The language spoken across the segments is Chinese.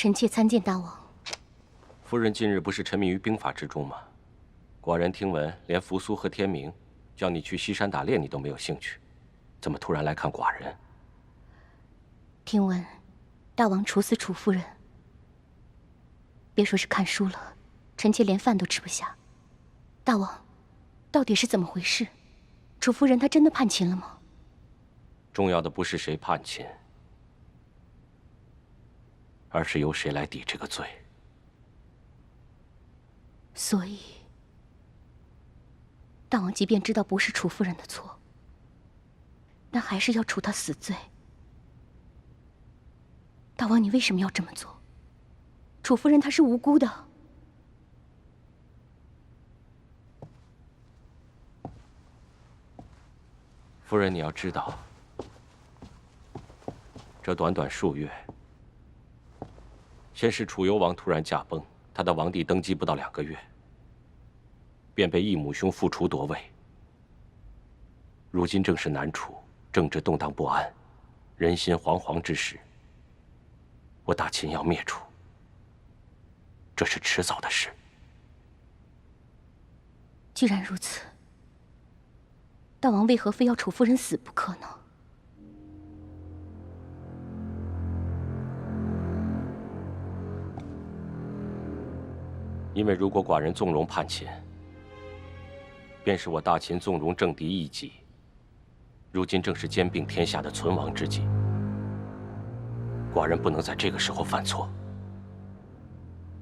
臣妾参见大王。夫人近日不是沉迷于兵法之中吗？寡人听闻，连扶苏和天明叫你去西山打猎，你都没有兴趣，怎么突然来看寡人？听闻大王处死楚夫人，别说是看书了，臣妾连饭都吃不下。大王，到底是怎么回事？楚夫人她真的叛秦了吗？重要的不是谁叛秦，而是由谁来抵这个罪。所以，大王即便知道不是楚夫人的错，但还是要处她死罪。大王，你为什么要这么做？楚夫人她是无辜的。夫人，你要知道，这短短数月，先是楚幽王突然驾崩，他的王帝登基不到2个月，便被异母兄复楚夺位。如今正是南楚政治动荡不安、人心惶惶之时，我大秦要灭楚，这是迟早的事。既然如此，大王为何非要楚夫人死不可呢？因为如果寡人纵容叛秦，便是我大秦纵容政敌异己。如今正是兼并天下的存亡之际，寡人不能在这个时候犯错。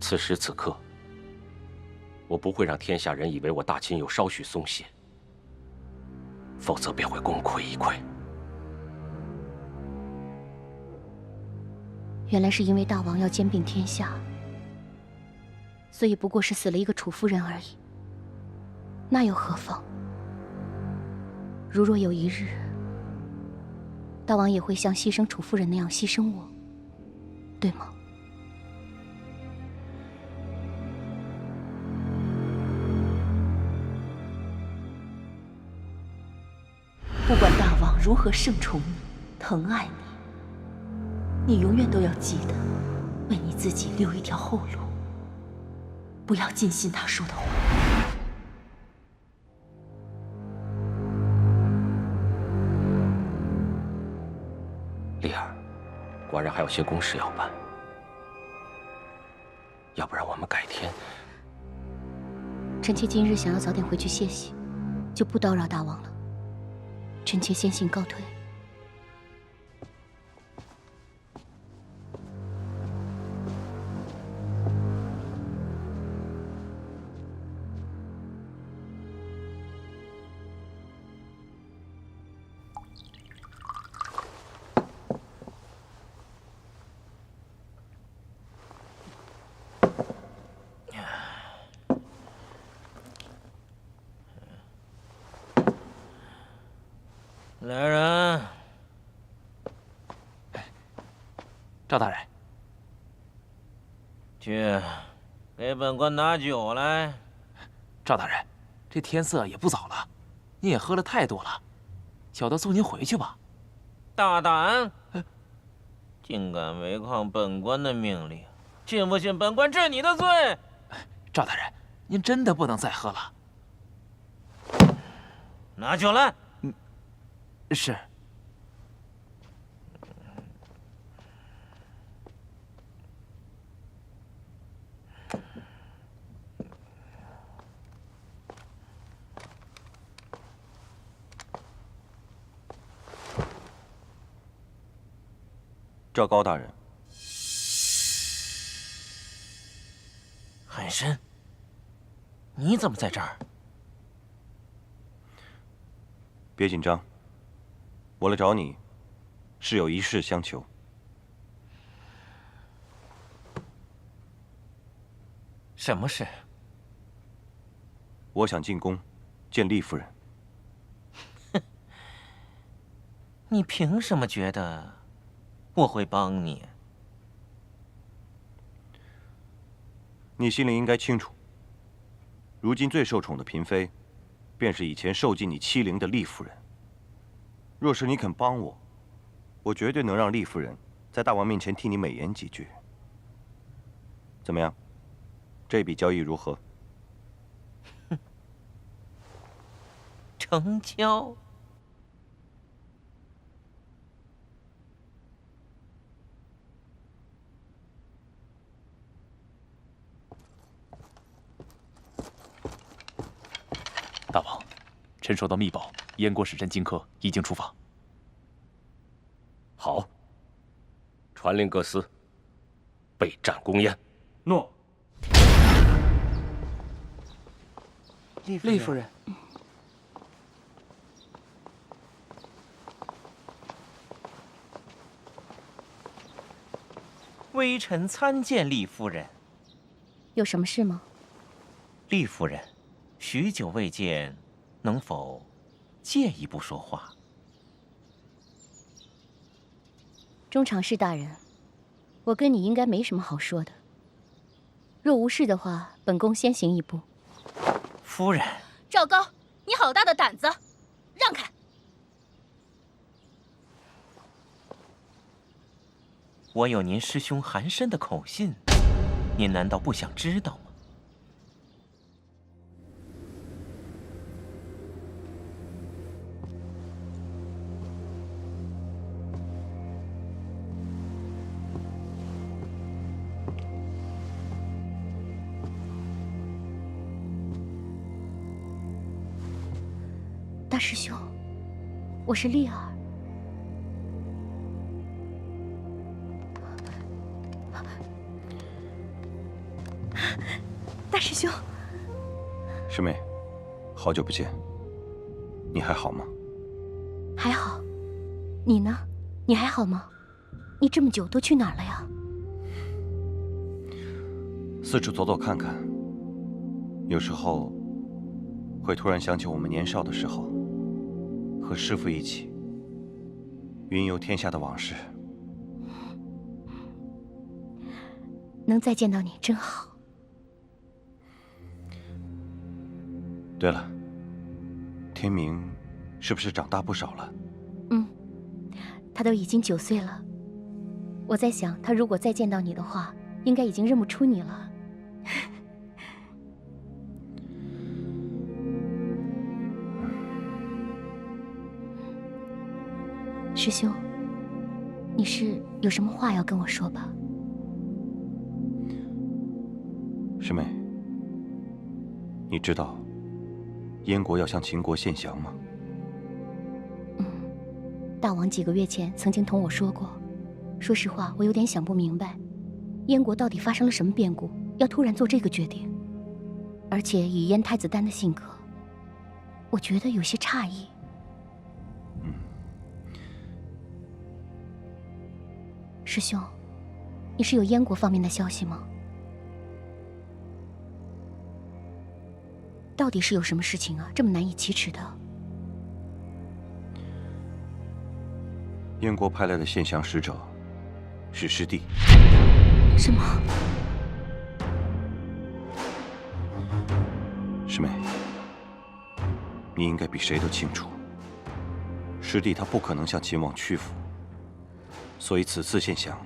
此时此刻，我不会让天下人以为我大秦有稍许松懈，否则便会功亏一篑。原来是因为大王要兼并天下，所以不过是死了一个楚夫人而已。那又何妨？如若有一日，大王也会像牺牲楚夫人那样牺牲我，对吗？不管大王如何圣宠你、疼爱你，你永远都要记得，为你自己留一条后路，不要尽信他说的话。丽儿，寡人还有些公事要办，要不然我们改天。臣妾今日想要早点回去歇息，就不叨扰大王了。臣妾先行告退。来人！赵大人，去，给本官拿酒来。赵大人，这天色也不早了，您也喝了太多了，小的送您回去吧。大胆！竟敢违抗本官的命令，信不信本官治你的罪？赵大人，您真的不能再喝了。拿酒来。是。赵高大人，海参，你怎么在这儿？别紧张，我来找你，是有一事相求。什么事？我想进宫见厉夫人。你凭什么觉得我会帮你？你心里应该清楚，如今最受宠的嫔妃，便是以前受尽你欺凌的厉夫人。若是你肯帮我，我绝对能让厉夫人在大王面前替你美言几句。怎么样？这笔交易如何？成交。大王，臣收到密报，燕国使臣荆轲已经出访。好，传令各司，备战攻燕。诺。厉夫人，微臣参见厉夫人。有什么事吗？厉夫人，许久未见，能否借一步说话？中常侍大人，我跟你应该没什么好说的。若无事的话，本宫先行一步。夫人，赵高，你好大的胆子！让开！我有您师兄韩申的口信，您难道不想知道吗？大师兄，我是丽儿。大师兄，师妹，好久不见，你还好吗？还好。你呢？你还好吗？你这么久都去哪儿了呀？四处走走看看，有时候会突然想起我们年少的时候，和师父一起云游天下的往事。能再见到你真好。对了，天明是不是长大不少了？他都已经9岁了。我在想，他如果再见到你的话，应该已经认不出你了。师兄，你是有什么话要跟我说吧？师妹，你知道燕国要向秦国献降吗？大王几个月前曾经同我说过。说实话，我有点想不明白，燕国到底发生了什么变故，要突然做这个决定。而且以燕太子丹的性格，我觉得有些诧异。师兄，你是有燕国方面的消息吗？到底是有什么事情啊，这么难以启齿的？燕国派来的献降使者是师弟。什么？师妹，你应该比谁都清楚，师弟他不可能向秦王屈服，所以此次献降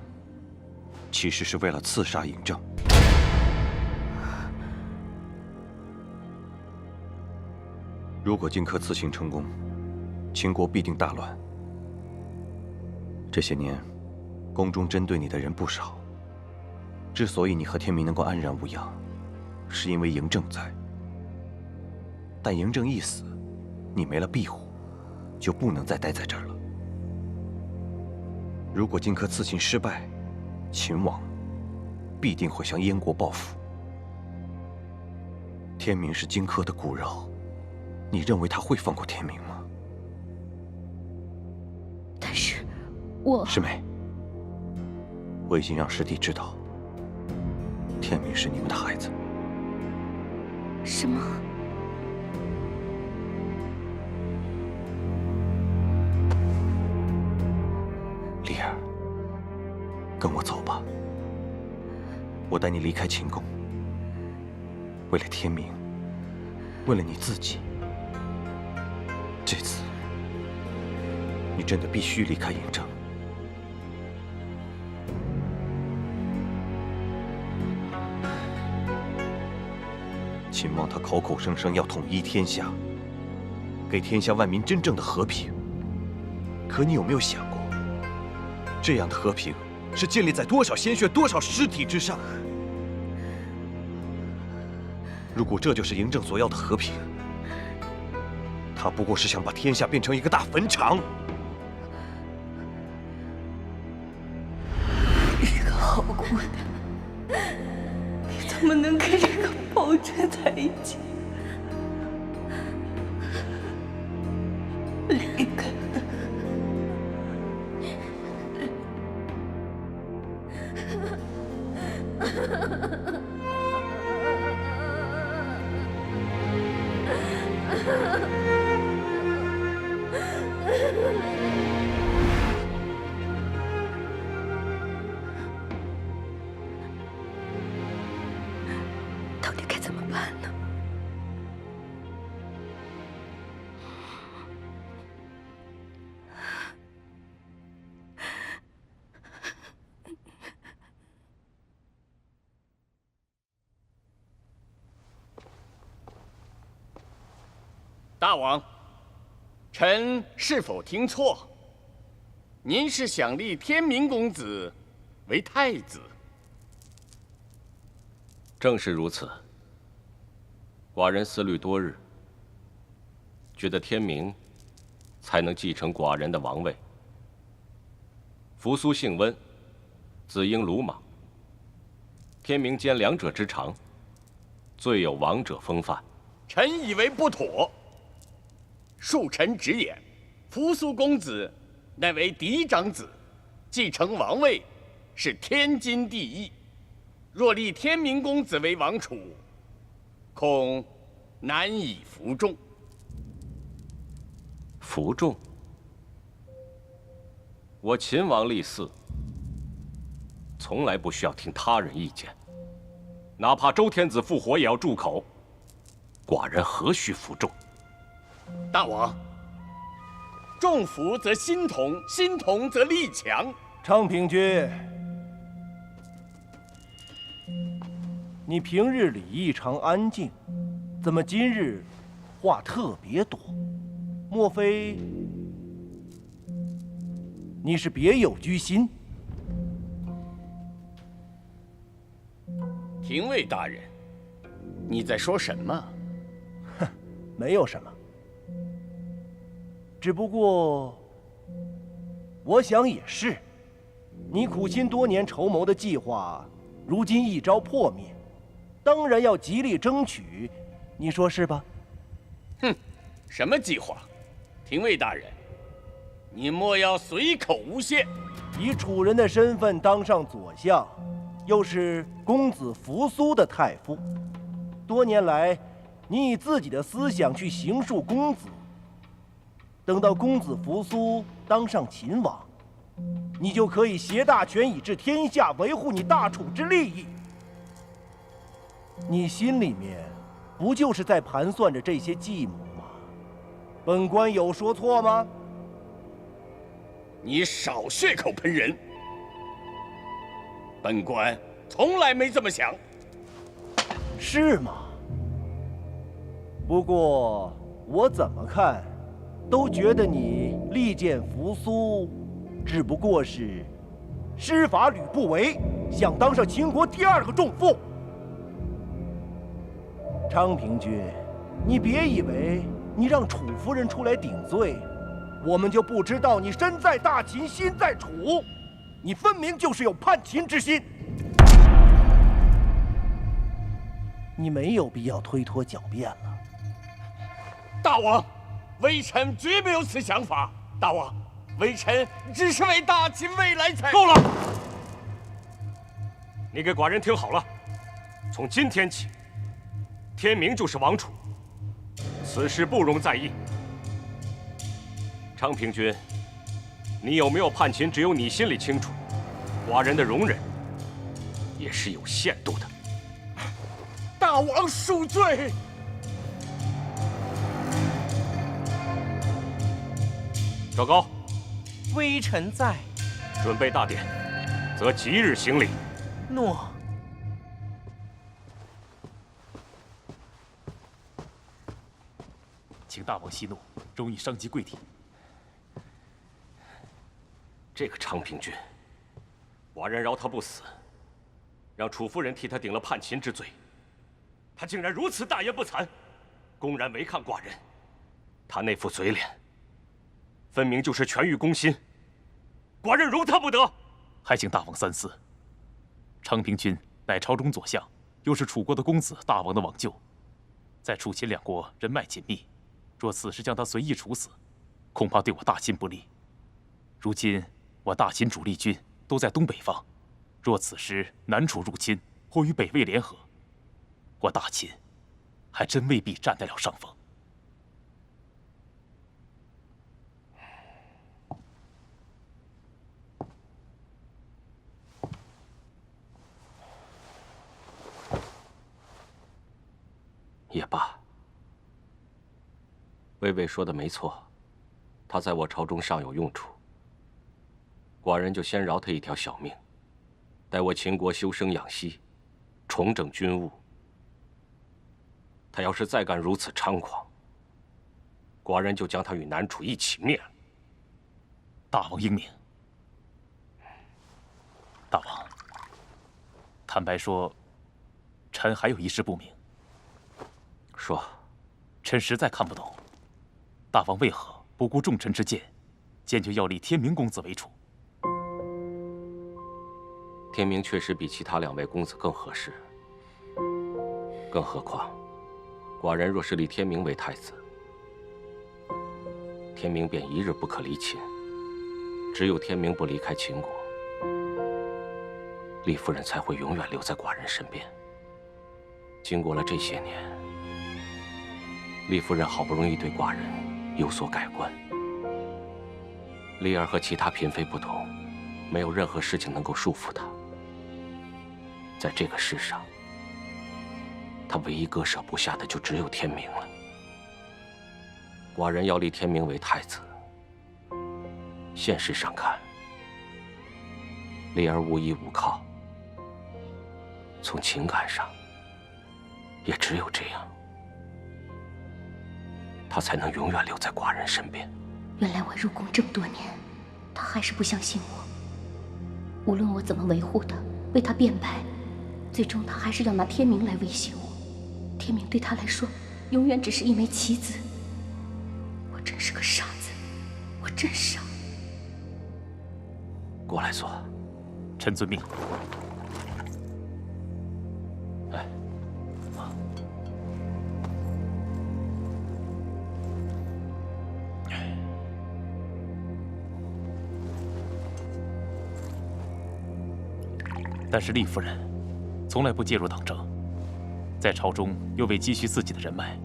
其实是为了刺杀嬴政。如果荆轲刺秦成功，秦国必定大乱。这些年，宫中针对你的人不少。之所以你和天明能够安然无恙，是因为嬴政在。但嬴政一死，你没了庇护，就不能再待在这儿了。如果荆轲刺秦失败，秦王必定会向燕国报复。天明是荆轲的骨肉，你认为他会放过天明吗？但是，我……师妹，我已经让师弟知道，天明是你们的孩子。什么？丽儿，跟我走吧，我带你离开秦宫。为了天明，为了你自己，这次你真的必须离开嬴政。秦王他口口声声要统一天下，给天下万民真正的和平。可你有没有想过，这样的和平是建立在多少鲜血、多少尸体之上？如果这就是嬴政所要的和平，他不过是想把天下变成一个大坟场。这个好姑娘，你怎么能跟这个暴君在一起？离开！到底该怎么办呢？大王，臣是否听错？您是想立天明公子为太子？正是如此。寡人思虑多日，觉得天明才能继承寡人的王位。扶苏姓温，子婴鲁莽，天明兼两者之长，最有王者风范。臣以为不妥。恕臣直言，扶苏公子乃为嫡长子，继承王位是天经地义。若立天明公子为王储，恐难以服众。服众？我秦王立嗣，从来不需要听他人意见，哪怕周天子复活也要住口。寡人何须服众？大王，众服则心同，心同则力强。昌平君，你平日里异常安静，怎么今日话特别多？莫非你是别有居心？廷尉大人，你在说什么？哼，没有什么。只不过，我想也是，你苦心多年筹谋的计划，如今一朝破灭，当然要极力争取，你说是吧？哼，什么计划？廷尉大人，你莫要随口诬陷。以楚人的身份当上左相，又是公子扶苏的太傅，多年来，你以自己的思想去刑述公子。等到公子扶苏当上秦王，你就可以挟大权以治天下，维护你大楚之利益。你心里面不就是在盘算着这些计谋吗？本官有说错吗？你少血口喷人！本官从来没这么想。是吗？不过我怎么看，都觉得你力荐扶苏，只不过是师法吕不韦，想当上秦国第二个仲父。昌平君，你别以为你让楚夫人出来顶罪，我们就不知道你身在大秦，心在楚。你分明就是有叛秦之心。你没有必要推脱狡辩了。大王，微臣绝没有此想法。大王，微臣只是为大秦未来才……够了！你给寡人听好了，从今天起，天明就是王储，此事不容在意。昌平君，你有没有叛秦，只有你心里清楚。寡人的容忍也是有限度的。大王恕罪。赵高，微臣在。准备大典，则即日行礼。诺。请大王息怒，容易伤及贵体。这个昌平君，寡人饶他不死，让楚夫人替他顶了叛秦之罪，他竟然如此大言不惭，公然违抗寡人。他那副嘴脸，分明就是权欲攻心，寡人容他不得。还请大王三思。昌平君乃朝中左相，又是楚国的公子大王的往舅，在楚秦两国人脉紧密，若此时将他随意处死，恐怕对我大秦不利。如今我大秦主力军都在东北方，若此时南楚入侵或与北魏联合，我大秦还真未必占得了上风。也罢，魏魏说的没错，他在我朝中尚有用处。寡人就先饶他一条小命，待我秦国休生养息，重整军务。他要是再敢如此猖狂，寡人就将他与南楚一起灭了。大王英明。大王，坦白说，臣还有一事不明。说，臣实在看不懂，大王为何不顾众臣之见，坚决要立天明公子为储？天明确实比其他2位公子更合适，更何况，寡人若是立天明为太子，天明便一日不可离秦。只有天明不离开秦国，厉夫人才会永远留在寡人身边。经过了这些年，厉夫人好不容易对寡人有所改观。厉儿和其他嫔妃不同，没有任何事情能够束缚她。在这个世上，她唯一割舍不下的就只有天明了。寡人要立天明为太子，现实上看，厉儿无依无靠，从情感上，也只有这样，他才能永远留在寡人身边。原来我入宫这么多年，他还是不相信我。无论我怎么维护他，为他辩白，最终他还是要拿天明来威胁我。天明对他来说，永远只是一枚棋子。我真是个傻子，我真傻。过来坐。臣遵命。哎，但是厉夫人从来不介入党政，在朝中又为积蓄自己的人脉。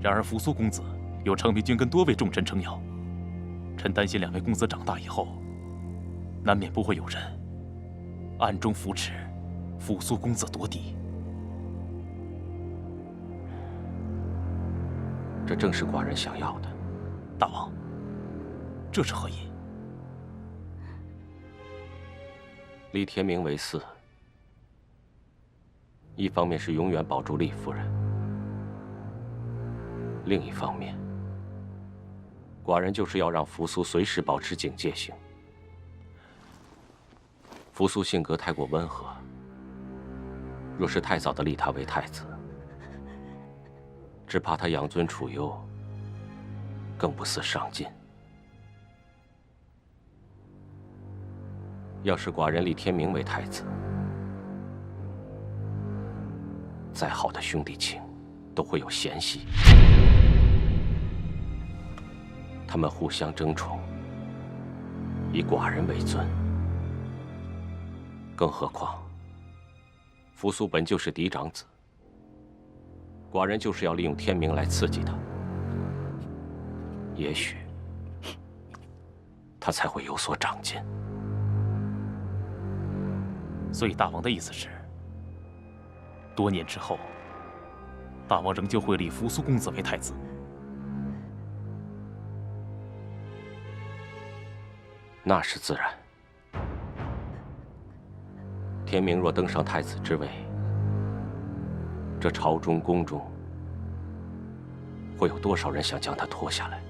然而扶苏公子有昌平君跟多位重臣撑腰，臣担心2位公子长大以后，难免不会有人暗中扶持扶苏公子夺嫡。这正是寡人想要的。大王，这是何意？立天明为嗣，一方面是永远保住厉夫人，另一方面，寡人就是要让扶苏随时保持警戒性。扶苏性格太过温和，若是太早的立他为太子，只怕他养尊处优，更不思上进。要是寡人立天明为太子，再好的兄弟情都会有嫌隙。他们互相争宠，以寡人为尊。更何况，扶苏本就是嫡长子，寡人就是要利用天明来刺激他，也许他才会有所长进。所以大王的意思是，多年之后，大王仍旧会立扶苏公子为太子。那是自然。天明若登上太子之位，这朝中宫中会有多少人想将他拖下来？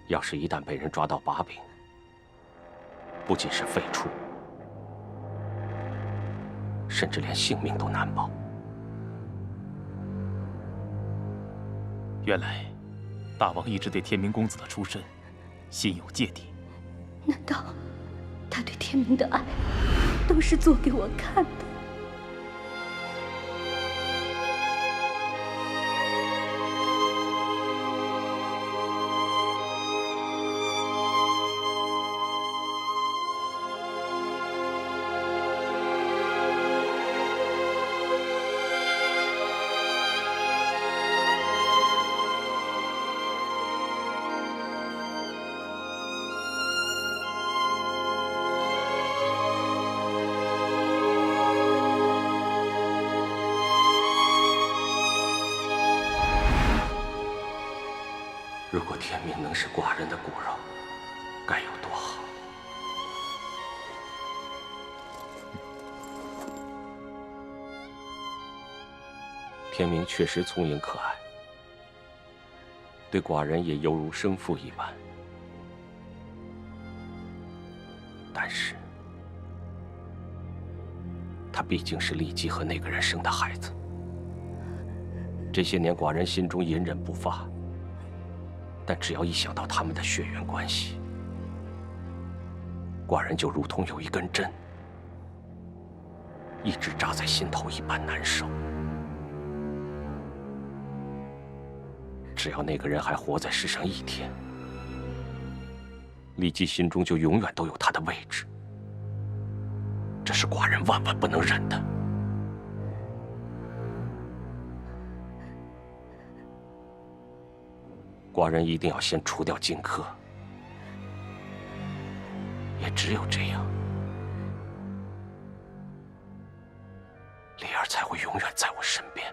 要是一旦被人抓到把柄，不仅是废黜，甚至连性命都难保。原来，大王一直对天明公子的出身心有芥蒂。难道他对天明的爱都是做给我看的？如果天明能是寡人的骨肉，该有多好！天明确实聪颖可爱，对寡人也犹如生父一般。但是，他毕竟是骊姬和那个人生的孩子。这些年，寡人心中隐忍不发。但只要一想到他们的血缘关系，寡人就如同有一根针，一直扎在心头一般难受。只要那个人还活在世上一天，骊姬心中就永远都有他的位置。这是寡人万万不能忍的。寡人一定要先除掉荆轲，也只有这样，丽儿才会永远在我身边。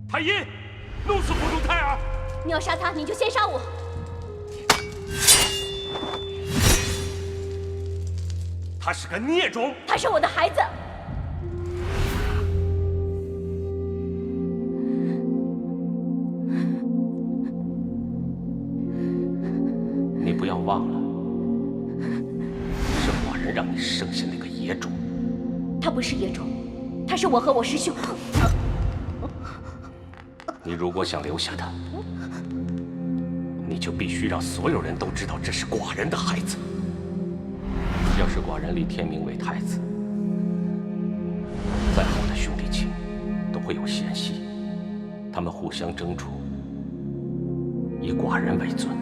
太医，怒死府中胎儿！你要杀他，你就先杀我。他是个孽种！他是我的孩子。你不要忘了，是寡人让你生下那个野种。他不是野种，他是我和我师兄。你如果想留下他，你就必须让所有人都知道这是寡人的孩子。要是寡人立天明为太子，再好的兄弟情都会有嫌隙，他们互相争宠，以寡人为尊。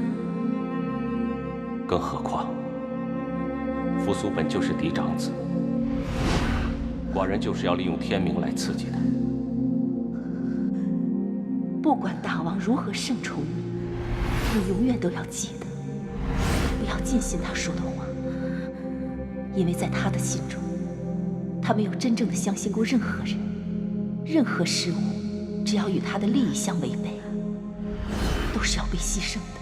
更何况，扶苏本就是嫡长子，寡人就是要利用天明来刺激他。不管大王如何盛宠你，你永远都要记得，不要尽信他说的话，因为在他的心中，他没有真正的相信过任何人，任何事物，只要与他的利益相违背，都是要被牺牲的。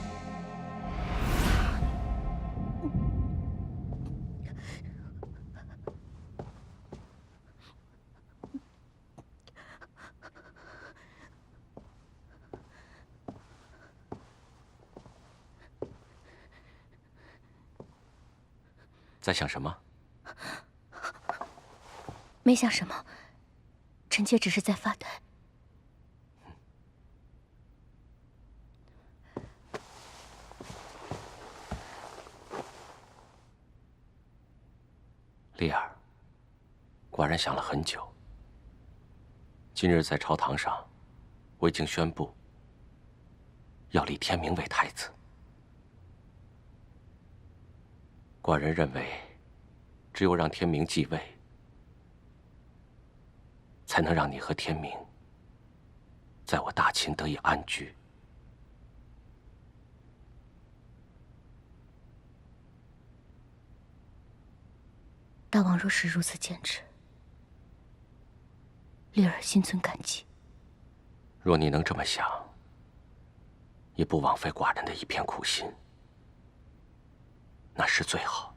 在想什么？没想什么，臣妾只是在发呆。丽儿，寡人想了很久。今日在朝堂上，我已经宣布要立天明为太子。寡人认为，只有让天明继位，才能让你和天明在我大秦得以安居。大王若是如此坚持，丽儿心存感激。若你能这么想，也不枉费寡人的一片苦心，那是最好。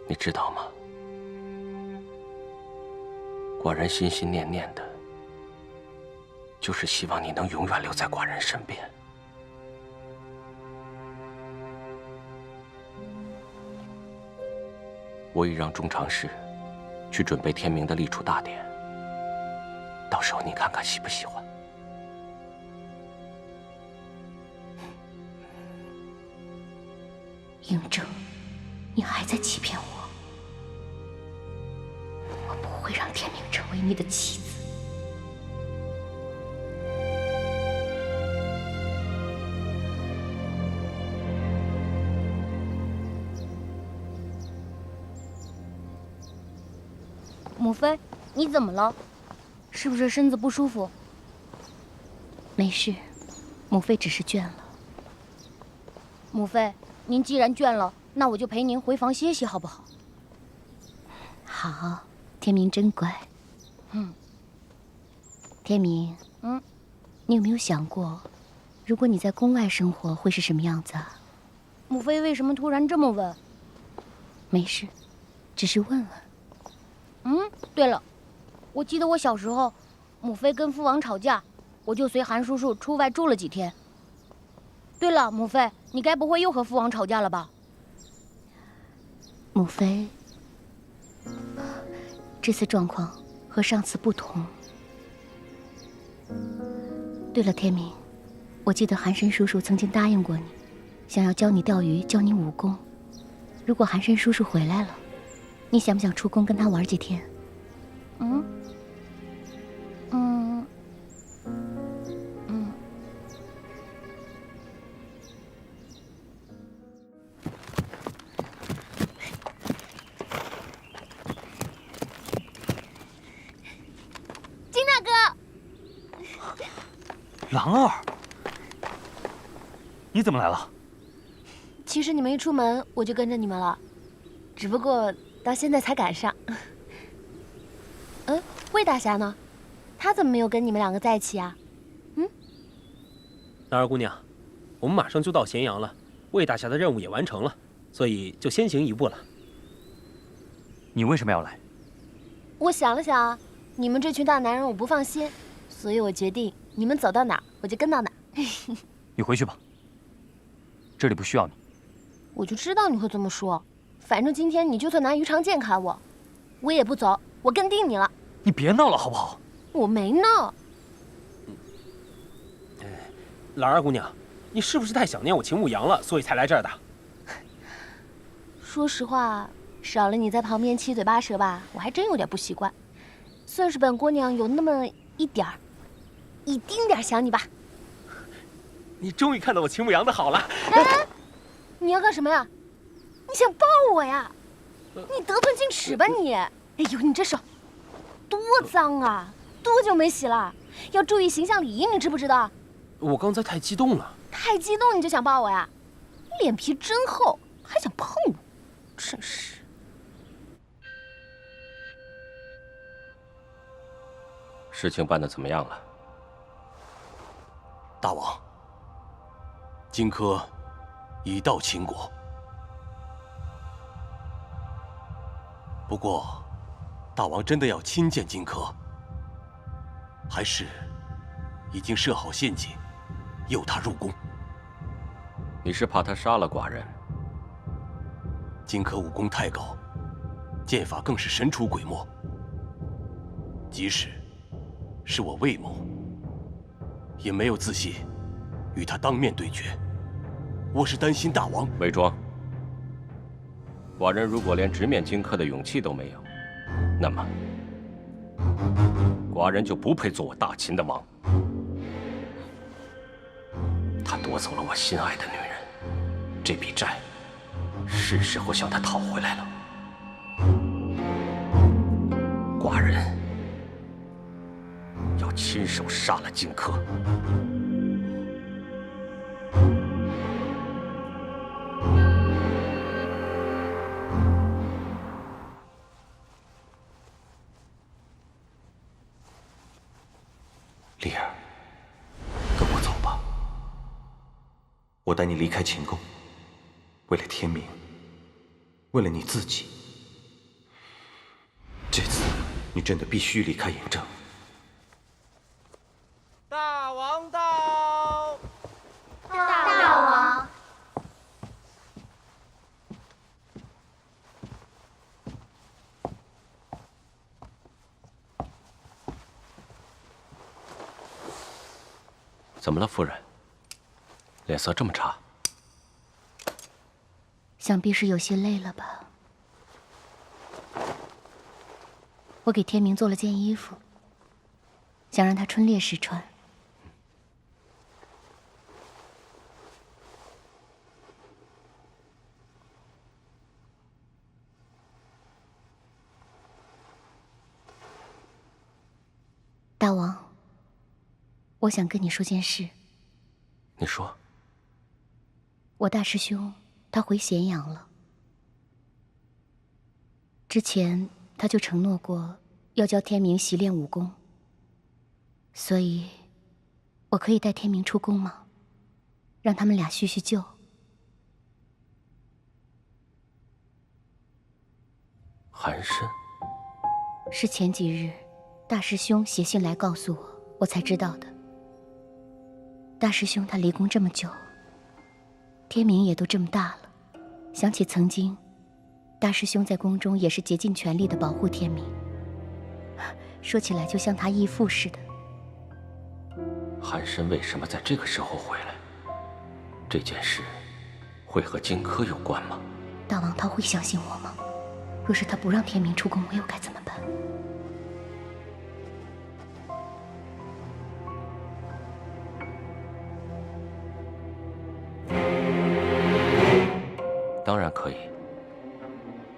你知道吗？寡人心心念念的，就是希望你能永远留在寡人身边。我已让中常侍去准备天明的立储大典，到时候你看看喜不喜欢。嬴政，你还在欺骗我。我不会让天明成为你的妻子。母妃，你怎么了？是不是身子不舒服？没事，母妃只是倦了。母妃，您既然倦了，那我就陪您回房歇息，好不好？好，天明真乖。天明，你有没有想过，如果你在宫外生活会是什么样子啊？母妃为什么突然这么问？没事，只是问问。对了，我记得我小时候，母妃跟父王吵架，我就随韩叔叔出外住了几天。对了，母妃，你该不会又和父王吵架了吧？母妃，这次状况和上次不同。对了，天明，我记得韩申叔叔曾经答应过你，想要教你钓鱼，教你武功。如果韩申叔叔回来了，你想不想出宫跟他玩几天？金大哥，狼儿，你怎么来了？其实你们一出门，我就跟着你们了，只不过到现在才赶上。魏大侠呢？他怎么没有跟你们两个在一起啊？兰儿姑娘，我们马上就到咸阳了，魏大侠的任务也完成了，所以就先行一步了。你为什么要来？我想了想，你们这群大男人我不放心，所以我决定你们走到哪儿我就跟到哪儿。你回去吧，这里不需要你。我就知道你会这么说，反正今天你就算拿鱼肠剑砍我，我也不走，我跟定你了。你别闹了好不好？我没闹。兰儿姑娘，你是不是太想念我秦舞阳了，所以才来这儿的？说实话，少了你在旁边七嘴八舌吧，我还真有点不习惯。算是本姑娘有那么一丁点儿想你吧。你终于看到我秦舞阳的好了。你要干什么呀？你想抱我呀？你得寸进尺吧你！哎呦，你这手多脏啊！多久没洗了？要注意形象礼仪，你知不知道？我刚才太激动了。太激动你就想抱我呀？你脸皮真厚，还想碰我，真是。事情办得怎么样了？大王，荆轲已到秦国，不过，大王真的要亲见荆轲，还是已经设好陷阱，诱他入宫？你是怕他杀了寡人？荆轲武功太高，剑法更是神出鬼没，即使是我魏某，也没有自信与他当面对决。我是担心大王伪装。寡人如果连直面荆轲的勇气都没有，那么寡人就不配做我大秦的王。他夺走了我心爱的女人，这笔债是时候向他讨回来了。寡人要亲手杀了荆轲。我带你离开秦宫，为了天明，为了你自己，这次你真的必须离开嬴政。大王到！大王。怎么了，夫人？脸色这么差？想必是有些累了吧？我给天明做了件衣服，想让他春猎时穿。大王，我想跟你说件事。你说。我大师兄他回咸阳了。之前他就承诺过要教天明习练武功，所以我可以带天明出宫吗？让他们俩叙叙旧。寒参是前几日大师兄写信来告诉我，我才知道的。大师兄他离宫这么久，天明也都这么大了，想起曾经大师兄在宫中也是竭尽全力的保护天明，说起来就像他义父似的。寒参为什么在这个时候回来？这件事会和荆轲有关吗？大王他会相信我吗？若是他不让天明出宫，我又该怎么办？当然可以，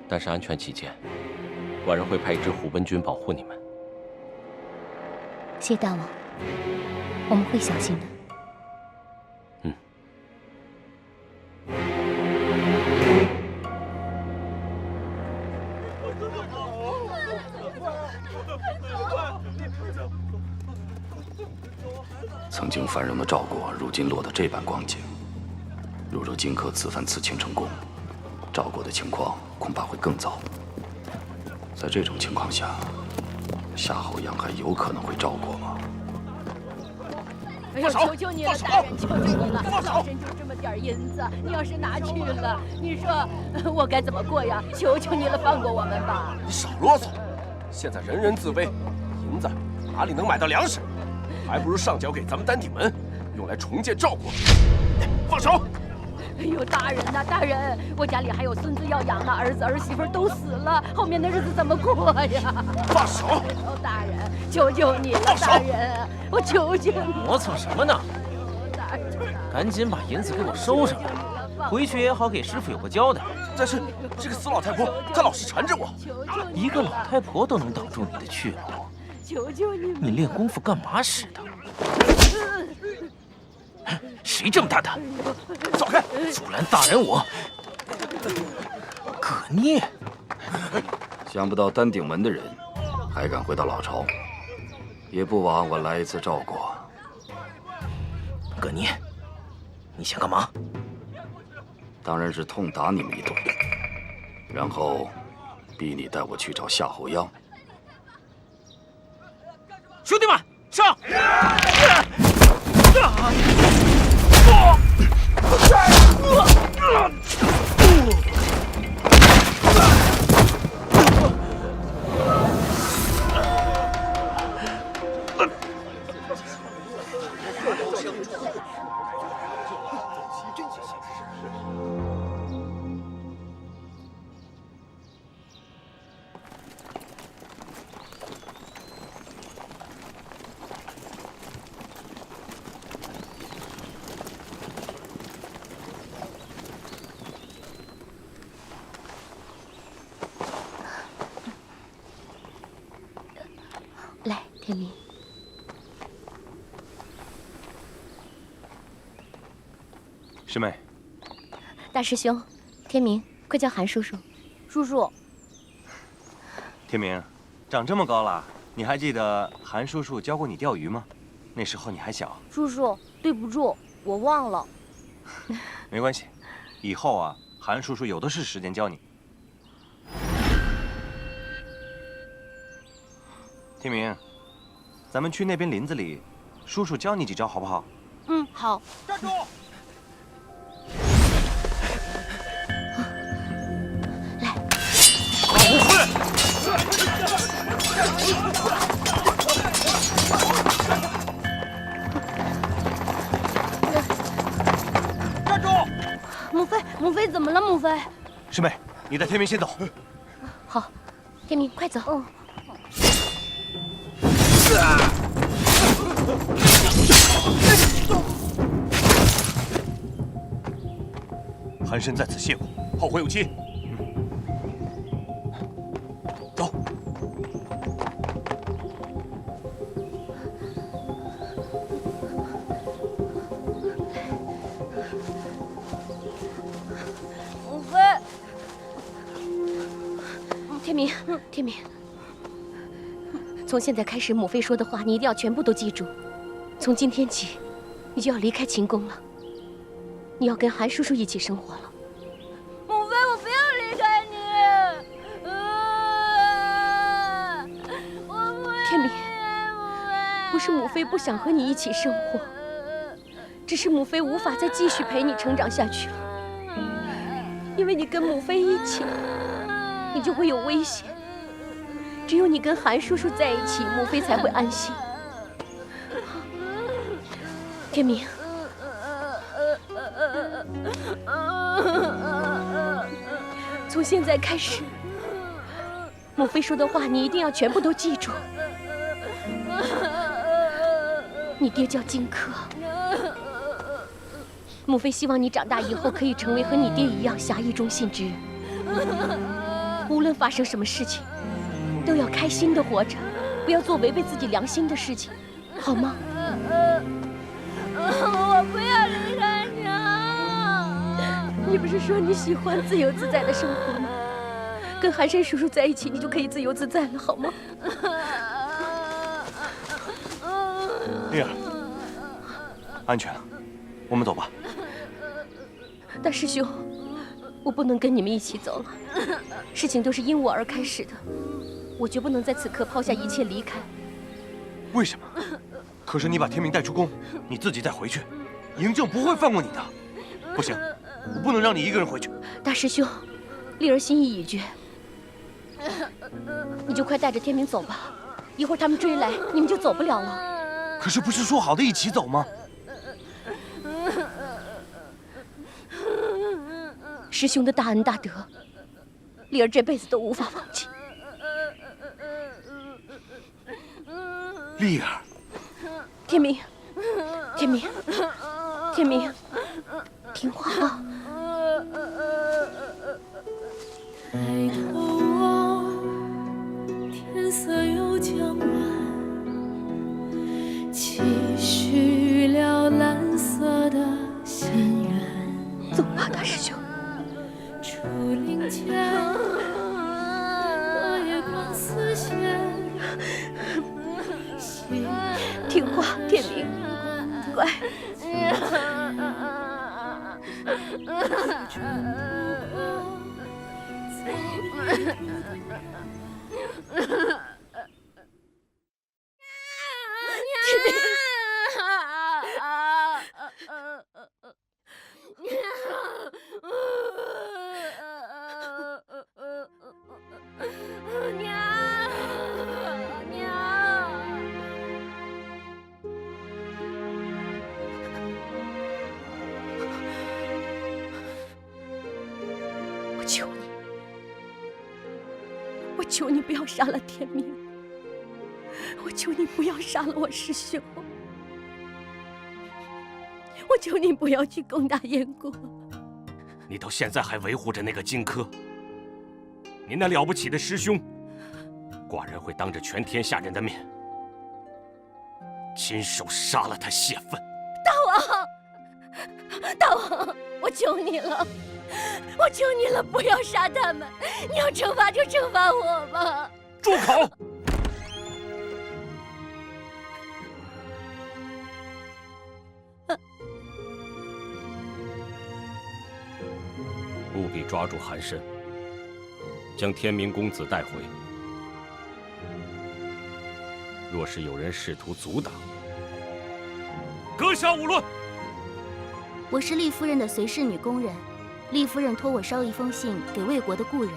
但是安全起见，寡人会派一支虎贲军保护你们。谢大王，我们会小心的。曾经繁荣的赵国，如今落得这般光景。若荆轲此番刺秦成功，赵国的情况恐怕会更糟。在这种情况下，夏侯阳还有可能会赵国吗？哎呦，求求你了，大人，求求你了！老身就这么点银子，你要是拿去了，你说我该怎么过呀？求求你了，放过我们吧！你少啰嗦！现在人人自危，银子哪里能买到粮食？还不如上缴给咱们丹鼎门，用来重建赵国。放手！哎呦，大人呐，大人，我家里还有孙子要养呢，儿子儿媳妇都死了，后面的日子怎么过呀？放手！哦，大人，求求你了，大人，我求求你！磨蹭什么呢？大人，赶紧把银子给我收上来，回去也好给师傅有个交代。但是这个死老太婆，她老是缠着我。一个老太婆都能挡住你的去路，求求你！你练功夫干嘛使的？谁这么大胆？走开！阻拦大人我！葛聂，想不到丹鼎门的人还敢回到老巢，也不枉我来一次赵国。葛聂，你想干嘛？当然是痛打你们一顿，然后逼你带我去找夏侯鞅。兄弟们，上！来，天明。师妹，大师兄，天明，快叫韩叔叔。叔叔，天明，长这么高了，你还记得韩叔叔教过你钓鱼吗？那时候你还小。叔叔，对不住，我忘了。没关系，以后啊，韩叔叔有的是时间教你。天明，咱们去那边林子里，叔叔教你几招好不好？嗯，好。站住！站住！母妃怎么了？母妃，师妹，你带天明先走。好，天明快走。韩申在此谢过，后会有期。走。母妃，天明，天明，从现在开始，母妃说的话你一定要全部都记住。从今天起，你就要离开秦宫了，你要跟韩叔叔一起生活了。母妃，我不要离开你。天明，不是母妃不想和你一起生活，只是母妃无法再继续陪你成长下去了。因为你跟母妃一起，你就会有危险。只有你跟韩叔叔在一起，母妃才会安心。天明，从现在开始，母妃说的话你一定要全部都记住。你爹叫荆轲，母妃希望你长大以后可以成为和你爹一样侠义忠信之人。无论发生什么事情，都要开心的活着，不要做违背自己良心的事情，好吗？我不要离开你。你不是说你喜欢自由自在的生活吗？跟韩申叔叔在一起，你就可以自由自在了，好吗？丽儿，安全了，我们走吧。大师兄，我不能跟你们一起走了。事情都是因我而开始的，我绝不能在此刻抛下一切离开。为什么？可是你把天明带出宫，你自己再回去，嬴政不会放过你的。不行，我不能让你一个人回去。大师兄，丽儿心意已决，你就快带着天明走吧。一会儿他们追来，你们就走不了了。可是不是说好的一起走吗？师兄的大恩大德，丽儿这辈子都无法忘记。丽儿，天明，天明，天明，听话啊！抬头望，天色又将晚，期许了蓝色的心愿。走吧，大师兄。竹林间，落叶光似线。听话，天明，乖。我求你不要杀了天明，我求你不要杀了我师兄，我求你不要去攻打燕国。你到现在还维护着那个荆轲，你那了不起的师兄，寡人会当着全天下人的面，亲手杀了他泄愤。大王，大王，我求你了，我求你了，不要杀他们！你要惩罚就惩罚我吧！住口！务必抓住韩申，将天明公子带回。若是有人试图阻挡，阁下勿论。我是厉夫人的随侍女工人，厉夫人托我捎一封信给魏国的故人。